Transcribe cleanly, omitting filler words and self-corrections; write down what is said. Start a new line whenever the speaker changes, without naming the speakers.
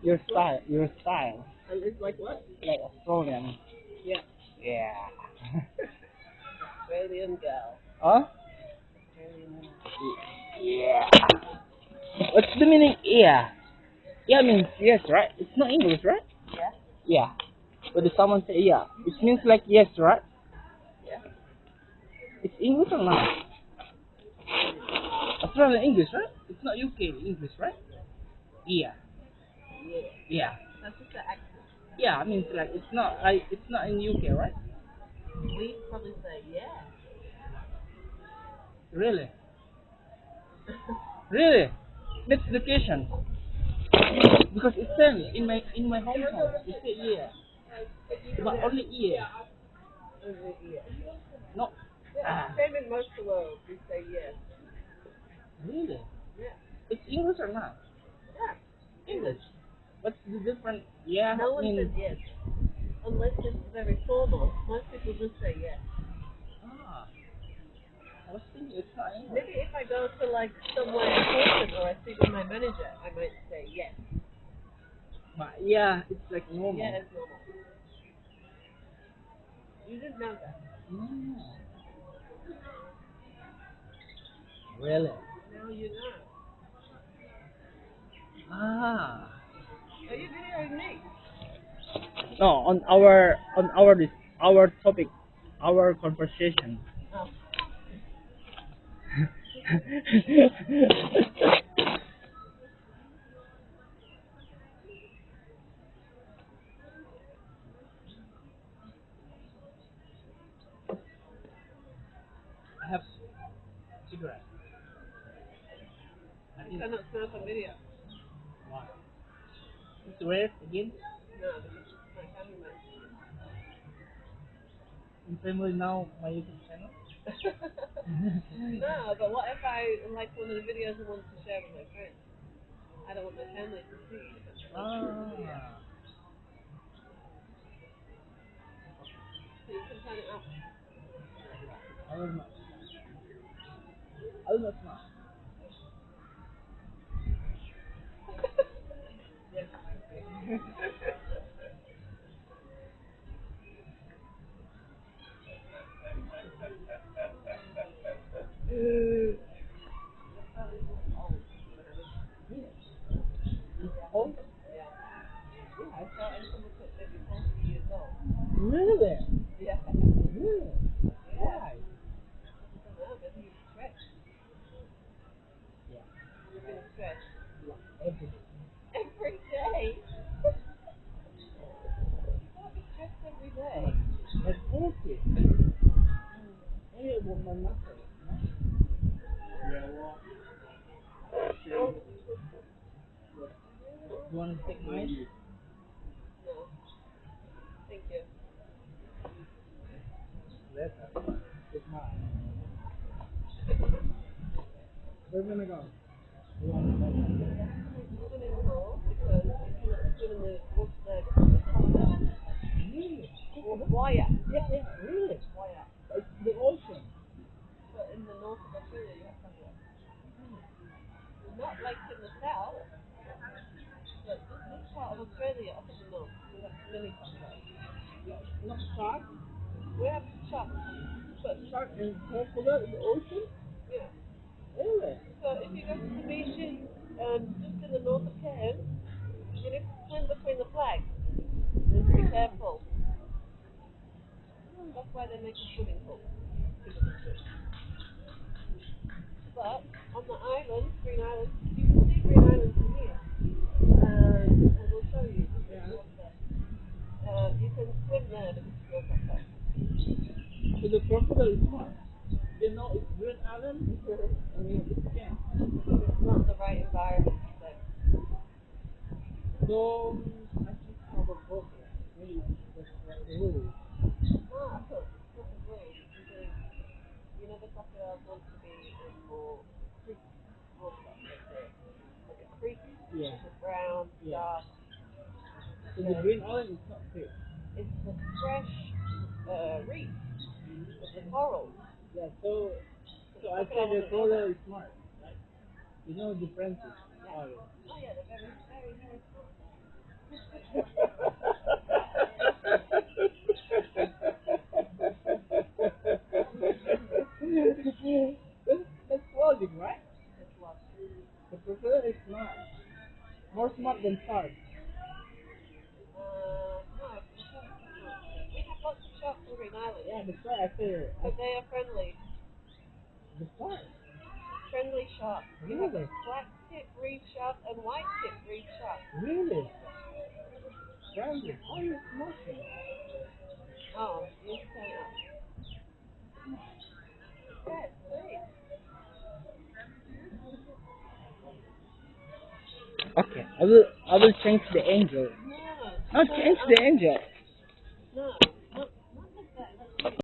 Your style,
It's like what?
like Australian.
Yeah.
Yeah.
Australian girl.
Huh?
Australian woman.
Yeah. What's the meaning? Yeah. Yeah means yes, right? It's not English, right?
Yeah.
Yeah. But if someone say yeah, it means like yes, right?
Yeah.
It's English or not? Australian English, right? It's not UK English, right? Yeah.
Yeah.
Yeah.
That's just the accent.
Yeah, I mean it's not in UK, right?
We probably say yeah.
Really? Really? Next location. Because it's same in my hometown. It's a yeah. But only yeah.
Yeah.
No.
Yeah.
Ah,
Same in most of the world. We say yeah.
really?
Yeah.
It's English or not?
Yeah.
English. What's the difference? Yeah,
No
I
one says
mean,
yes unless it's very formal. Most people just say yes.
ah, I was thinking it's not English.
Maybe if I go to like somewhere important or I speak with my manager, I might say yes.
But yeah, it's like
Yeah,
normal.
it's normal. You didn't know that.
Mm, really?
Now you know.
Ah.
Are you videoing me?
No, our topic, our conversation.
Oh.
I have cigarette. I
You
think
cannot smoke on video.
why? It's rare again.
No, because my family might see
In family now, my YouTube channel.
it. No, but what if I like one of the videos I want to share with my friends? I don't want my family to see if I'm smoking. Yeah.
Ah.
So you can turn it off.
I will not. I will not smoke. It's
Yeah.
old.
Yeah. Yeah, I saw in someone put maybe 40 years old.
Really?
Yeah.
Really?
Yeah.
Why?
I don't know, maybe you stretch.
Yeah.
You're gonna stretch.
Like every day.
Every day? You can't be stressed every day.
Like 40. Maybe it was my muscle. No? You want to take mine?
No. Thank you.
Later. It's mine. Where we gonna go? You want to go?
You have to make the swimming pool because you cannot swim in the water there because it's crocodile.
Really?
Water wire.
Yeah, yeah, really.
Wire.
It's the ocean.
But in the north of Australia you have to have water. Not like in the south, but this part of Australia up in the north, we have many crocodiles.
Not shark.
We have sharks, but
Shark and crocodile in the ocean?
yeah.
Really?
So if you go to the beaches just in the north of Cairns, you need to swim between the flags. You need to be careful. That's why they make a swimming pool. People can swim. But on the island, Green Island, you can see Green Island from here. I will show you.
Yeah.
You can swim there because it's no crocodile.
So the crocodile is smart. They know it's Green Island. I mean, it can.
It's not the right environment for them.
So, I think how about crocodile? Maybe that's like the rule.
No, it's not the rules because the crocodiles want to be in more creek water, let's say. Like a creek,
Yeah.
which is brown,
Yeah.
dark.
So the Green Island is not safe.
It's the fresh reef with the corals.
Yeah, so
So
so
the
I
crocodile
say the
wouldn't go there.
crocodile is smart, right? You know the differences.
Yeah.
Oh, yeah.
Oh yeah, they're very, very, very smart.
that's why I say
But they are friendly.
that's why.
Friendly sharks. You have a
Really?
black tip reef shark and white tip reef shark.
Really? Friendly. Why are you smoking?
Oh, you turn up. Yes, please.
Okay, I will change the angel.
No,
I'll
turn
change
it
the
up.
angel.
No, not like that.